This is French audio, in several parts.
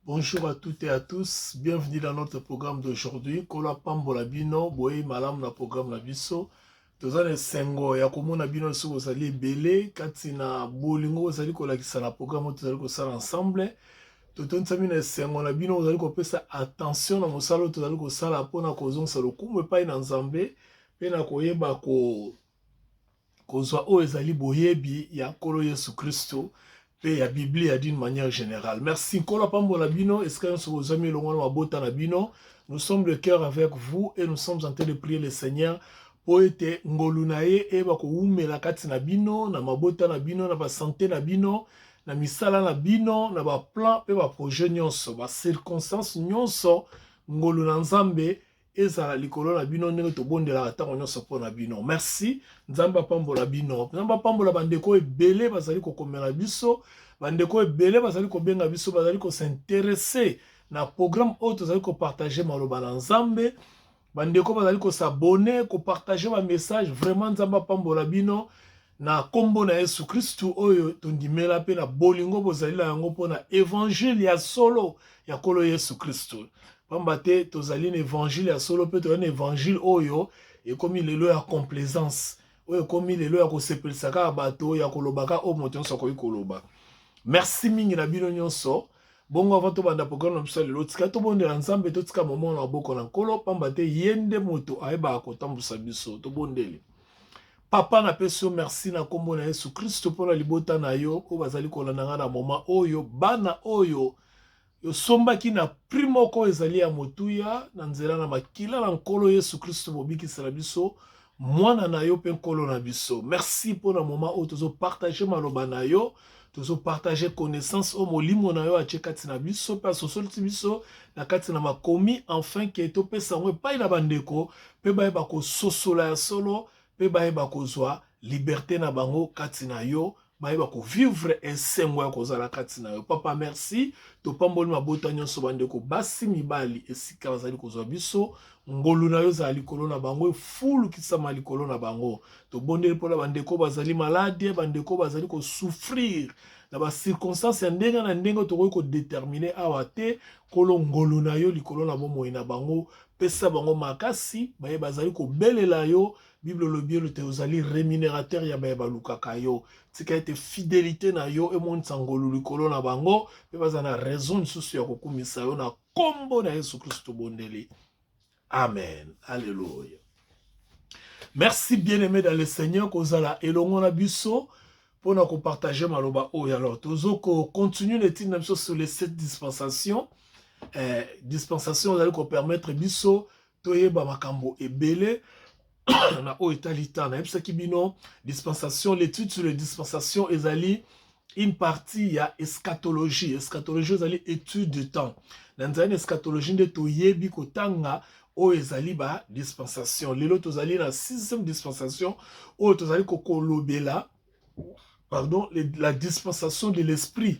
Bonjour à toutes et à tous, bienvenue dans notre programme d'aujourd'hui. Kola Pambola Bino, Boye Malam na programme na biso. Tozane sengo ya komona bino so kozali belé, katina bolingo kozali kolakisa na programme tozali kosala ensemble. Totontsami na sengo na bino kozali kopesa attention na mosala tozali kosala pona kozongisa lokumu epai na Nzambe pe na koyeba kozwa oyo ezali boyebi ya Nkolo Yesu Kristo. Et la Bible d'une manière générale. Merci. Nous sommes de cœur avec vous et nous sommes en train de prier le Seigneur pour être ngolunaye et bako umela kati na bino na mabota na bino na ba santé na bino na misala na bino na ba plan pe ba projet nyonso ba circonstances nyonso ngoluna Nzambe ezala likolo na bino ndenge tobondela atango nyonso po na bino. Merci. Nzamba pambola bino. Nzamba pambola bandeko ebele bazali kokomela biso. Bandeko ebele bazali kobenga biso bazali ko s'intéresser na programme oyo tozali ko partager maloba na Nzambe. Bandeko bazali ko s'abonner, ko partager ba message. Vraiment Nzamba pambola bino na kombo na Yesu Kristu oyo tondimela pe na bolingo bozali la yango po na évangile ya solo ya Nkolo Yesu Kristu. Pambate tozali na évangile ya solo pe tozali na évangile oyo ekomi lelo ya complaisance oyo ekomi lelo ya kosepelisa kaka bato ya kolobaka o moto nyonso akoki koloba. Merci mingi na bino nyonso. Bongo avant tobanda programme na biso lelo tika tobondela Nzambe totika momo na boko na Nkolo pambate yende moto ayeba kotambusa biso tobondeli. Papa na peso merci na kombo na Yesu Kristo pona libota na yo ko bazali kolanda nga na moma oyo bana oyo yo sombaki na primo ko ezali ya motuya na nzela na makila na Nkolo Yesu Kristo mobikisela biso mwana na yo pe Nkolo na biso. Merci pona moma oyo tozo partager maloba na yo, tozo partager connaissance o molimo na yo atie kati na biso pe asosolisi biso na kati na makomi enfin ke topesa ngo epai na bandeko pe bayeba kososola ya solo pe bayeba kozwa liberté na bango kati na yo bayeba ko vivre esengo ya kozala kati na yo. Papa merci topamboli mabota nyonso bandeko basi mibali esika bazali kozwa biso ngolu na yo za likolo na bango fulu kisama likolo na bango tobondeli mpona bandeko bazali malade bandeko bazali ko souffrir na ba circonstances ya ndenge na ndenge tokoki ko déterminer awa te kolo ngolu na yo likolo na bomoi na bango pesa bango makasi baye bazali ko belela yo. Bible le bien te ozali rémunérateur ya ba lukaka yo tika ete fidélité na yo e mon sangolo likolo na bango pe bazana raison susu ya kokumisa yo na kombo na Yesu Kristo bondeli. Amen. Alléluia. Merci bien-aimé dans le Seigneur kozala elongo na biso pour na ko partager maloba oyo. Alors tozo ko continue l'étude na biso sur les 7 dispensations. Dispensation ozali ko permettre biso toyeba makambo ebele na o italita na ebisaki bino dispensation l'étude sur les dispensations ezali une partie ya eschatologie. Eschatologie ezali étude de temps. Na nzali eschatologie nde toyebi kotanga o ezali ba dispensation. Lelo tozali na 6e dispensation o tozali kokolobela pardon la dispensation de l'esprit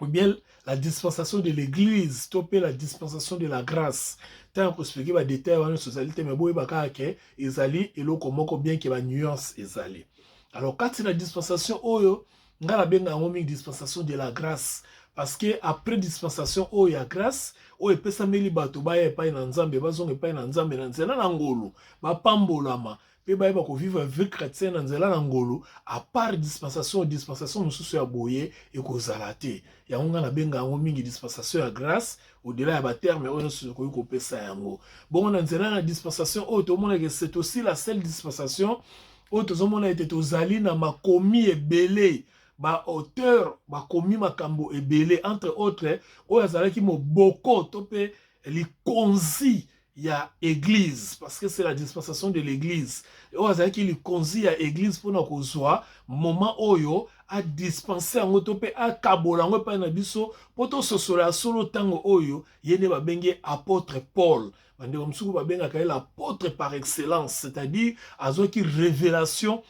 ou bien la dispensation de l'église, topé la dispensation de la grâce. Tant qu'on explique les détails de la société, mais bon, il ezali et l'autre comment bien que la nuance ezali. Alors quand c'est la dispensation oyo, on a bien une dispensation de la grâce parce que après dispensation oyo ya grâce, oyo pesa meli bato ba ya pa na Nzambe, bazonga pa na Nzambe na nzela na ngolo, ba pambolama. Pe ba ko vivre avec chrétien na nzela na ngolo à part dispensation mosusu ya boye et kozala te ya nga na benga ngo mingi dispensation ya grâce au-delà ya ba terme oyo so ko pesa yango bon na nzela na dispensation oyo to mona que c'est aussi la seule dispensation oyo to mona ete tozali na makomi ebele ba auteur makomi makambo ebele entre autres oyo azalaki moboko to pe likonzi ya église parce que c'est la dispensation de l'église oyo azalaki likonzi ya église mpona kozwa moment oyo a dispenser yango to pe akabola yango epai na biso po tososola ya solo ntango oyo ye nde babenge apôtre Paul bandeko mosuku babengaka ye l'apôtre par excellence, c'est-à-dire azwaki révélation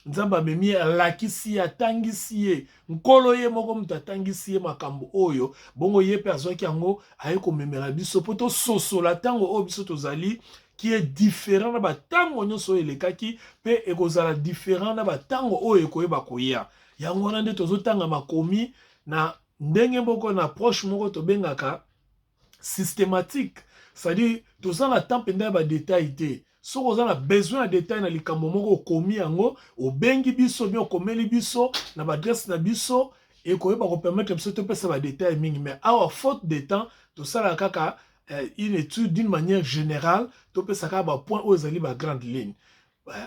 Nzamba amemi alakisi atangisi ye nkolo ye moko mutu atangisi ye makambo oyo bongo ye pe azwaki yango aye komemela biso po tososola ntango oyo biso tozali qui est différent na batango nyonso elekaki pe ekozala différent na batango oyo ekoyeba koya yango wana nde tozotanga makomi na ndenge moko na approche moko tobengaka systématique. C'est-à-dire, tout ça, na temps pendant ba détail té. Si vous avez besoin de détails na likambo moko komi yango, o bengi biso bien komeli biso na ba adresse na biso et ko ba ko permettre biso to pesa ba détails mingi, mais à faute de temps, tout ça la kaka une étude d'une manière générale, to pesa ka ba point aux ali ba grande ligne.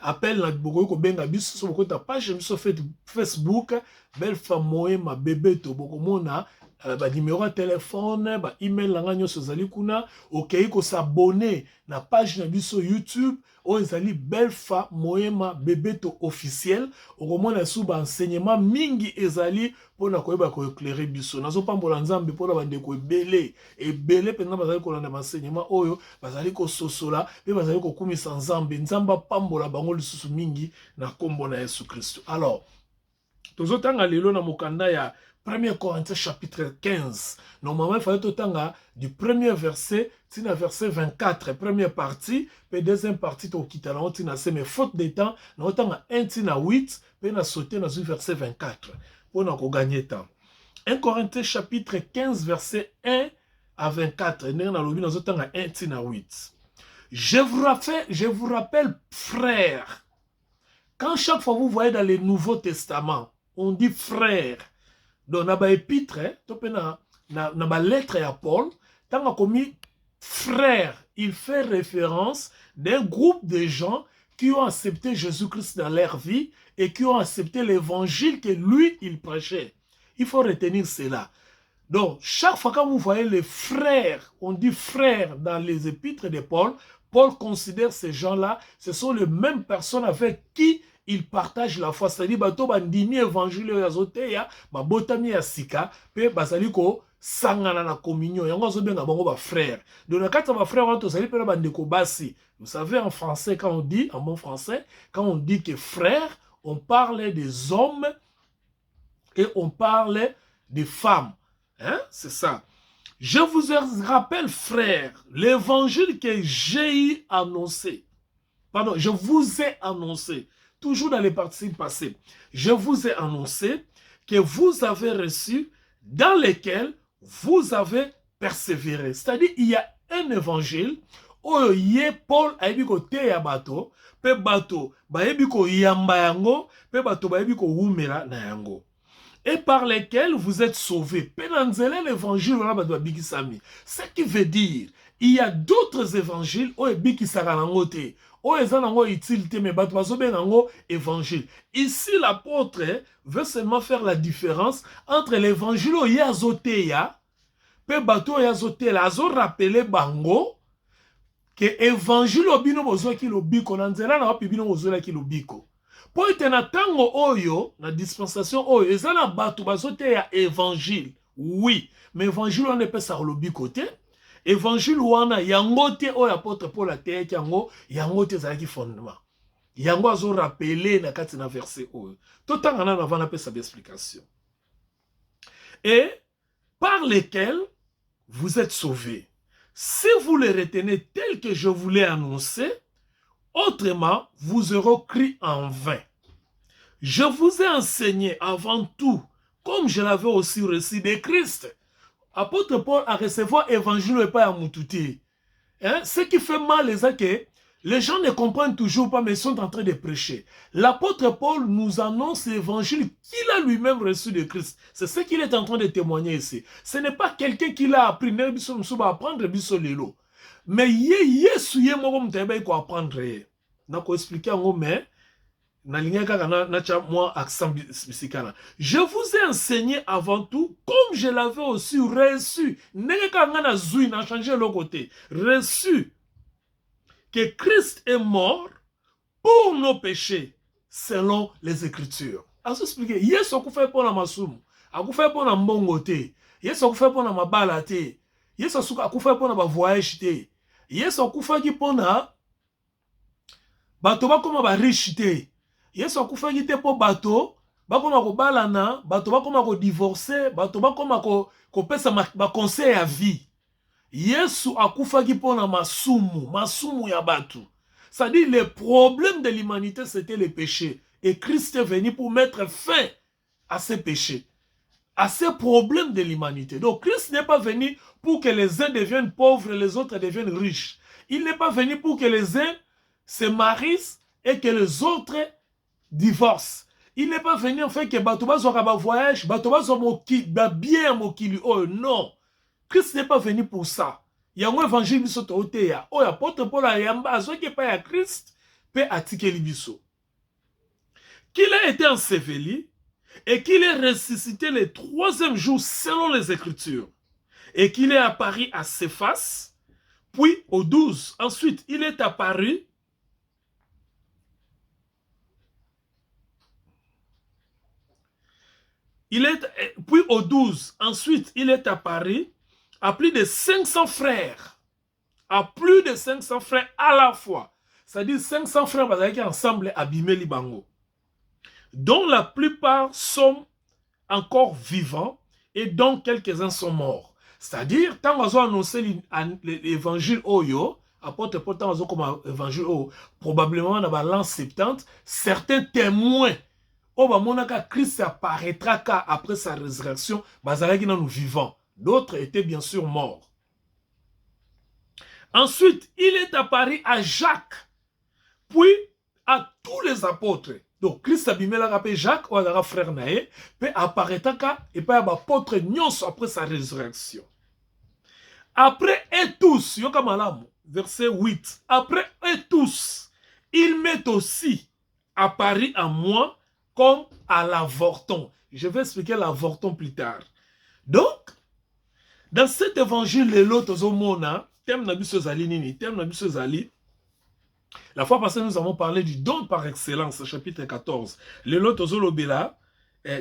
Appel na boko ko benga biso so boko ta page biso Facebook, belle femme Moema bébé to boko mona ba numéro de téléphone, ba email langa nyonso zali kuna, okei ko s'abonner na page na biso YouTube, o ezali Belfa Moema Bebeto officiel, okomona sou ba enseignement mingi ezali pona koyeba ko éclairer biso. Nazo pambola nzambe pona bande ko ebele penza bazali ko landa enseignement oyo, bazali ko sosola, pe bazali ko kumisa nzambe, nzamba pambola bango lisusu mingi na kombo na Yesu Kristo. Alors, tozotanga lelo na mokanda ya 1 Corinthiens chapitre 15. Normalement, il fallait autant du premier verset, tina verset 24, première partie, puis deuxième partie, tu quittes là, tina mais faute de temps, nous autant 1 tina 8, puis na sauté dans le verset 24, pour nous gagner temps. 1 Corinthiens chapitre 15, verset 1 à 24, nous autant 1 tina 8. Je vous rappelle, frères, quand chaque fois vous voyez dans le Nouveau Testament, on dit frère. Donc, dans l'épître, dans la lettre à Paul, tant qu'on a commis frère, il fait référence d'un groupe de gens qui ont accepté Jésus-Christ dans leur vie et qui ont accepté l'évangile que lui, il prêchait. Il faut retenir cela. Donc, chaque fois que vous voyez les frères, on dit frères dans les épîtres de Paul, Paul considère ces gens-là, ce sont les mêmes personnes avec qui il partage la foi. C'est-à-dire, bato bandimi évangile yazoteya, babotami ya sika, pe basali ko sangana na communion. Yango zo benga bango ba frère. Donc na kata ba frère wanto sali pe bandeko basi. Vous savez en français quand on dit en bon français, quand on dit que frère, on parle des hommes et on parle des femmes. Hein? C'est ça. Je vous rappelle, frère, l'évangile que j'ai annoncé. Pardon, je vous ai annoncé. Toujours dans les participes passés. Je vous ai annoncé que vous avez reçu, dans lequel vous avez persévéré. C'est-à-dire, il y a un évangile où il y a Paul a dit que te ya bato, pe bato, ba yebi ko yamba yango, pe bato ba yebi ko wumela na yango. Et par lesquels vous êtes sauvés. Penanzele l'évangile, ce qui veut dire, il y a d'autres évangiles où il y évangile. Ici, l'apôtre veut seulement faire la différence entre l'évangile où il y a Zotéa, pe bato ya Zotéa, azo rappeler bango, que évangile obino bozo ki lobiko, nanzela na wapi bino bozo ki lobiko. Po ete na tango oyo, na dispensation oyo, ezana bato bazoteya évangile. Oui, mais évangile on ne peut sa lobiko te. Évangile wana yango te oyo apôtre Paul a te yango te zalaki fondement. Yango azo rappeler na kati na verset oyo. Totanga na avant na pesa d'explication. Et par lesquels vous êtes sauvés. Si vous les retenez tels que je vous l'ai annoncé, autrement, vous aurez cru en vain. Je vous ai enseigné avant tout, comme je l'avais aussi reçu de Christ. Apôtre Paul a recevoir évangile et pas à Moutouti. Hein? Ce qui fait mal, c'est que les gens ne comprennent toujours pas, mais ils sont en train de prêcher. L'apôtre Paul nous annonce l'évangile qu'il a lui-même reçu de Christ. C'est ce qu'il est en train de témoigner ici. Ce n'est pas quelqu'un qui l'a appris, mais il va apprendre Bissolelo. Mais Yesu ye moko mtebe ko apprendre. Na ko expliquer ngo mais na lingaka na cha moi accent bisikana. Je vous ai enseigné avant tout comme je l'avais aussi reçu. Neka ngana zui na changer le côté. Reçu que Christ est mort pour nos péchés selon les Écritures. A s'expliquer Yesu akufai pona masumu, akufai pona mbongo te. Yesu akufai pona mabala te. Yesu akufai pona ba voyage te. Yesu akufaki pona bato bakoma ba riche te. Yesu akufaki te po bato bakoma ko balana, bato bakoma ko divorcer, bato bakoma ko pesa ba conseil à vie. Yesu akufaki pona masumu ya bato. Ça dit le problème de l'humanité c'était le péché et Christ est venu pour mettre fin à ces péchés. à ces problèmes de l'humanité. Donc Christ n'est pas venu pour que les uns deviennent pauvres et les autres deviennent riches. Il n'est pas venu pour que les uns se marient et que les autres divorcent. Il n'est pas venu en fait que Batoba soit un voyage, Batoba soit bien mokili. Oh non. Christ n'est pas venu pour ça. Il y a un évangile qui est au théâtre. Oh, apôtre Paul a yamba, soit qui pas à Christ, peut attiquer l'Ibiso. Qu'il a été enseveli et qu'il est ressuscité le 3e jour selon les Écritures. Et qu'il est apparu à Céphas, puis au 12. Ensuite, il est apparu puis au 12, ensuite, il est apparu à plus de 500 frères. À plus de 500 frères à la fois. C'est-à-dire 500 frères qui ensemble abîmé Libango. Dont la plupart sont encore vivants et dont quelques-uns sont morts. C'est-à-dire, quand on a annoncé l'évangile Oyo, apôtre Paul, quand on a comme évangile Oyo, probablement dans l'an 70, certains témoins oh, bah, mon Christ apparaîtra après sa résurrection, nous vivants. D'autres étaient bien sûr morts. Ensuite, il est apparu à Jacques, puis à tous les apôtres. Donc, Christ abîmé la rappelé Jacques, ou à frère Naé, puis apparaîtra et puis à l'apôtre Nyons après sa résurrection. Après et tous, verset 8, après et tous, il m'est aussi apparu à moi comme à l'avorton. Je vais expliquer l'avorton plus tard. Donc, dans cet évangile, la fois passée, nous avons parlé du don par excellence, chapitre 14.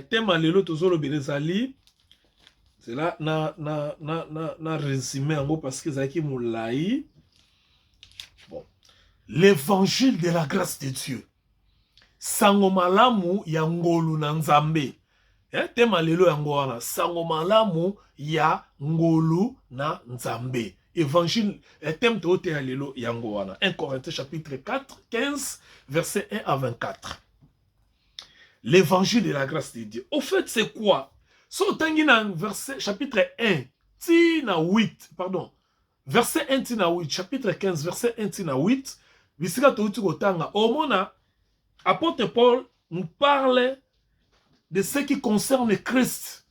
Thème à c'est là, na résumé en gros parce que Zaki Moulaï. Bon. L'évangile de la grâce de Dieu. Sangomalamu ya ngolu na nzambe. Tema lelo yango wana. Sangomalamu ya ngolu na nzambe. Évangile, thème de ya lelo yango wana. 1 Corinthiens chapitre 4, 15, verset 1 à 24. L'évangile de la grâce de Dieu. Au fait, c'est quoi? So tangina verset chapitre 1, tina 8, pardon. Verset 1 tina 8, chapitre 15, verset 1 tina 8. Bisika touti kotanga. Omona, apôtre Paul nous parle de ce qui concerne Christ.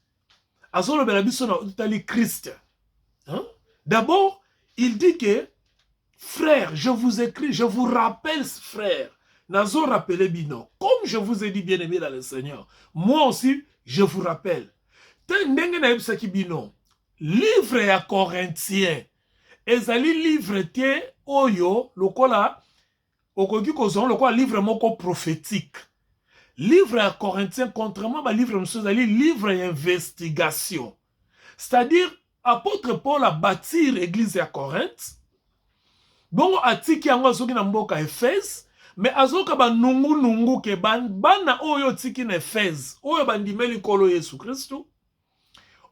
Azolo belabiso na utali Christ. D'abord, il dit que frère, je vous écris, je vous rappelle frère. Nazo rappelé bino. Comme je vous ai dit bien aimé dans le Seigneur, moi aussi je vous rappelle. Ndenge na yebisaki bino. Livre ya Corinthien. Ezali livre tie oyo lokola okoki kozon lokola livre moko prophétique. Livre à Corinthiens, contrairement à livre de livre d'investigation. C'est-à-dire, apôtre Paul a bâti l'église à Corinthe. Bon, atiki yango azoki na mboka Éphèse, mais azoka ba nungu ke bana oyo tiki na Éphèse, oyo bandimeli kolo Yesu Kristo.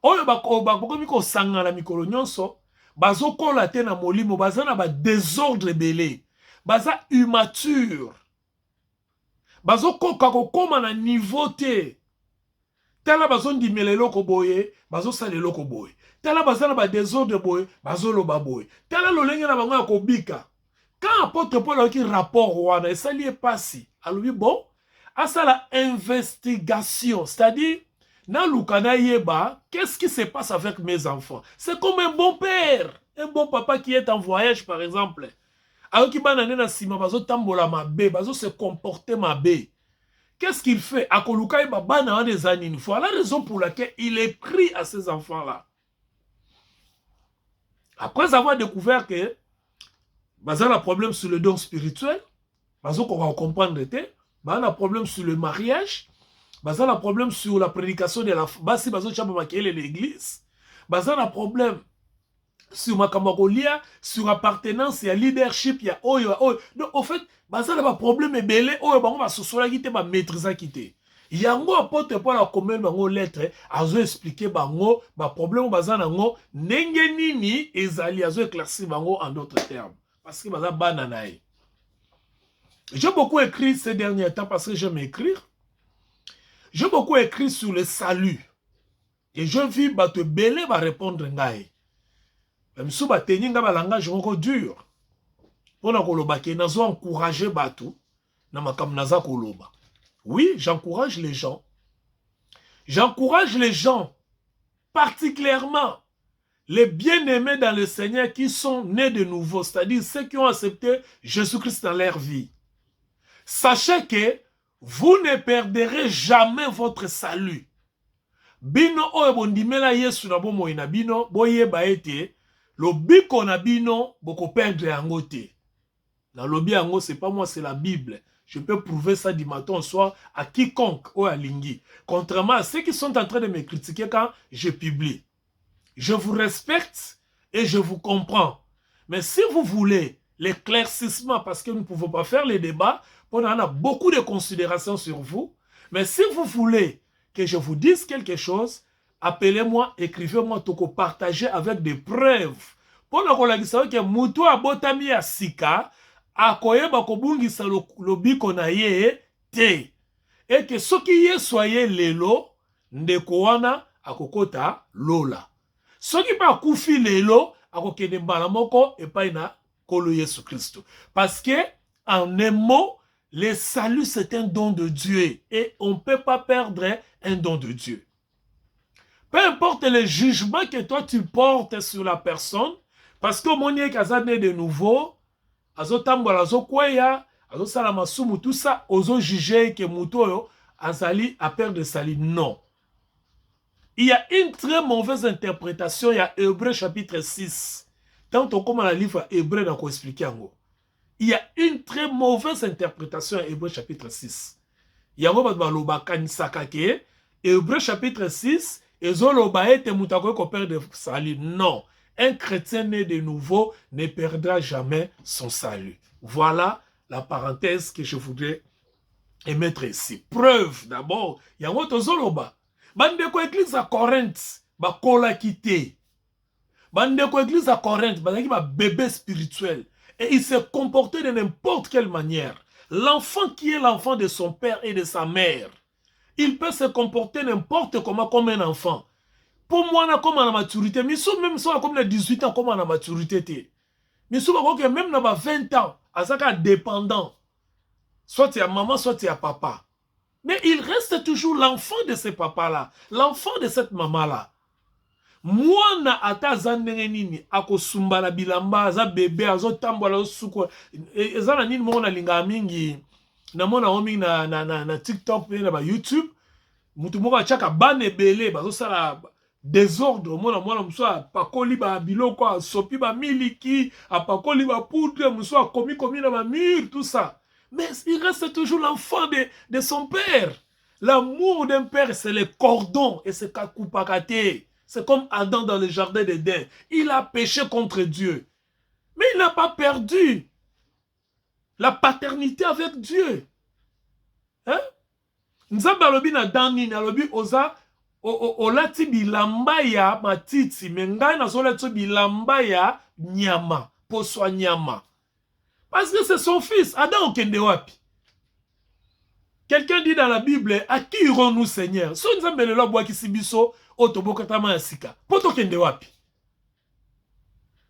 Oyo bakomi ko sangana mikolo nyonso, bazokola te na molimo, baza na ba désordre belé, baza immature. Bazo koka kokoma na niveau te. Tala bazo ndimela eloko boye, bazo sala eloko boye. Tala baza na ba désordre boye, bazo loba boye. Tala lolenge na bango ya kobika. Quand apôtre Paul a eu rapport wana, esali epasi, alobi bon, asala investigation, c'est-à-dire na lukana yeba, qu'est-ce qui se passe avec mes enfants? C'est comme un bon père, un bon papa qui est en voyage par exemple. Alors qu'il va na sima bazo tambola mabe, bazo se comporter mabe. Qu'est-ce qu'il fait? Akoluka iba bana des années. Voilà la raison pour laquelle il écrit à ces enfants-là. Après avoir découvert que baza a un problème sur le don spirituel, bazo qu'on va comprendre te, baza un problème sur le mariage, baza un problème sur la prédication de la basi bazo chamba makele l'église, baza un problème sur Makamakolia, sur appartenance, il y a leadership, il y a oyo. Donc, au fait, ça n'a pas problème, mais belé, oyo, on va se soigner, va maîtriser quitter. Il y a un apôtre pour la commune, bango lettre, azo expliquer bango, problème, nango, nenge nini, ezali, azo éclaircir bango en d'autres termes. Parce que baza bananaï. J'ai beaucoup écrit ces derniers temps parce que j'aime écrire. J'ai beaucoup écrit sur le salut. Et je vis bato belé va répondre ngai. Même si ba teni nga ba langage moko dur. Pona koloba ke nazo encourager bato na makam naza koloba. Oui, j'encourage les gens. J'encourage les gens, particulièrement les bien-aimés dans le Seigneur qui sont nés de nouveau, c'est-à-dire ceux qui ont accepté Jésus-Christ dans leur vie. Sachez que vous ne perdrez jamais votre salut. Bino oyo bondimela Yesu na bomoi na bino, boyeba ete, lo biko na bino, boko perdre yango te. Na lobi yango, c'est pas moi, c'est la Bible. Je peux prouver ça du matin au soir à quiconque ou à Lingui. Contrairement à ceux qui sont en train de me critiquer quand je publie. Je vous respecte et je vous comprends. Mais si vous voulez l'éclaircissement, parce que nous ne pouvons pas faire les débats, on en a beaucoup de considérations sur vous. Mais si vous voulez que je vous dise quelque chose, appelez-moi, écrivez-moi, toko partager avec des preuves. Pour nous dire que mutu abotami ya sika, akoyeba kobungisa lobiko na ye te. Et que ce qui est soyez lelo, ndeko wana akokota lola. Ce qui pa kufi lelo, akokende mbala moko epai na kolo Yesu Christo. Parce que, en un mot, le salut c'est un don de Dieu. Et on ne peut pas perdre un don de Dieu. Peu importe le jugement que toi tu portes sur la personne, parce que mon yé kazane de nouveau, azo tambola azo kweya, azo salamasumu, tout ça, ozo juger que mutoyo azali a perdre salut. Non. Il y a une très mauvaise interprétation, il y a Hébreu chapitre 6. Tant on commence le livre Hébreu, on expliquer en gros. Il y a une très mauvaise interprétation à Hébreu chapitre 6. Il y a un Hébreu chapitre 6, et non, un chrétien né de nouveau ne perdra jamais son salut. Voilà la parenthèse que je voudrais émettre ici. Preuve d'abord, il y a un autre zoloba. Bandeko église à Corinthe, ba kola quitté. Bandeko église à Corinthe, ba bébé spirituel. Et il se comportait de n'importe quelle manière. L'enfant qui est l'enfant de son père et de sa mère, il peut se comporter n'importe comment comme un enfant. Pour moi, on a comme la maturité. Mais même si on a comme 18 ans, comme on a la maturité. Mais si on a même 20 ans, à ça dépendant. Soit tu as maman, soit tu as papa. Mais il reste toujours l'enfant de ce papa-là. L'enfant de cette maman-là. Moi, na ata zandenge nini ako sumbala bilamba za bébé azo tambola suko ezana nini mo na linga mingi na mona omi na TikTok pe na ba YouTube mutu moko achaka bane belé bazo sala désordre mona mso pakoli ba biloko sopi ba miliki apakoli ba poudre mso komi na ba mur tout ça. Mais il reste toujours l'enfant de son père. L'amour d'un père c'est le cordon et c'est kakupakate. C'est comme Adam dans le jardin d'Éden. Il a péché contre Dieu. Mais il n'a pas perdu la paternité avec Dieu. Hein? Nzamba alobi na dani na alobi oza olati bilamba ya matiti mengai na solati bilamba ya nyama poswa nyama. Parce que c'est son fils. Adam okende wapi? Quelqu'un dit dans la Bible, à qui irons-nous, Seigneur? So nzambe lelo boaki sibiso otobokatama sika. Poto kende wapi?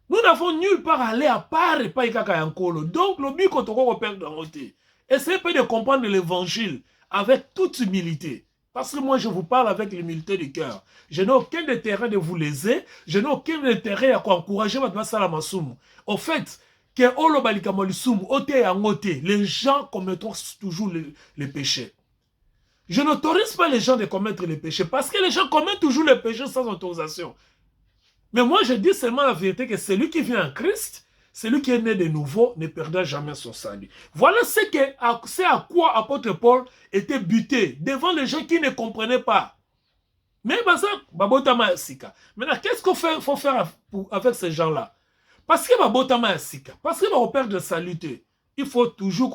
Nous n'avons nulle part aller à part et pas ikaka yankolo. Donc le but qu'on toko perdre en côté. Essayez pas de comprendre l'évangile avec toute humilité. Parce que moi je vous parle avec l'humilité du cœur. Je n'ai aucun intérêt de vous léser. Je n'ai aucun intérêt à encourager votre salamasumu. Au fait, que les gens commettront toujours les péchés. Je n'autorise pas les gens de commettre les péchés parce que les gens commettent toujours les péchés sans autorisation. Mais moi, je dis seulement la vérité que celui qui vient en Christ, celui qui est né de nouveau, ne perdra jamais son salut. Voilà c'est à quoi apôtre Paul était buté devant les gens qui ne comprenaient pas. Mais maintenant, qu'est-ce qu'il faut faire avec ces gens-là? Parce que parce que va perdre saluté, il faut toujours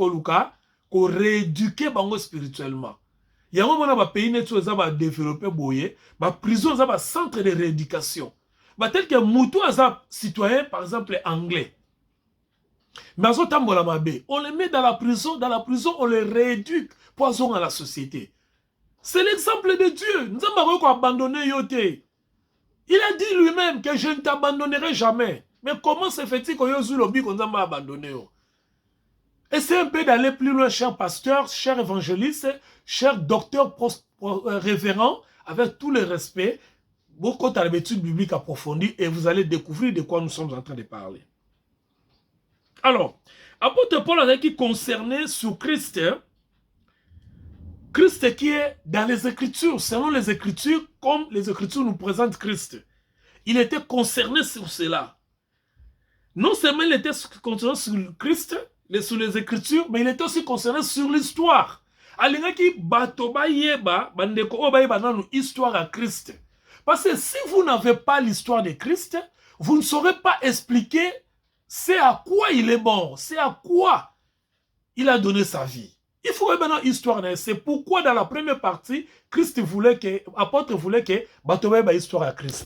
qu'on rééduque spirituellement. Il y a un moment où pays qui va développer boyer, prison va centre de rééducation. Tel que Moutou a citoyen par exemple anglais. Mais on les met dans la prison on les rééduque pour aller à la société. C'est l'exemple de Dieu. Nous avons abandonné Yoté. Il a dit lui-même que je ne t'abandonnerai jamais. Mais comment se fait-il qu'on a abandonné? Essayez un peu d'aller plus loin, chers pasteurs, chers évangélistes, chers docteurs révérends, avec tout le respect, beaucoup à l'étude biblique approfondie, et vous allez découvrir de quoi nous sommes en train de parler. Alors, apôtre Paul a qui concerné sur Christ, Christ qui est dans les Écritures, selon les Écritures, comme les Écritures nous présentent Christ. Il était concerné sur cela. Non seulement il était concerné sur Christ, sur les Écritures, mais il était aussi concerné sur l'histoire. Alingaki batoba yeba, bandeko oba yeba nanu histoire à Christ. Parce que si vous n'avez pas l'histoire de Christ, vous ne saurez pas expliquer c'est à quoi il est mort, c'est à quoi il a donné sa vie. Il faut maintenant histoire. C'est pourquoi dans la première partie, Christ voulait que, apôtre voulait que batoba yeba histoire à Christ.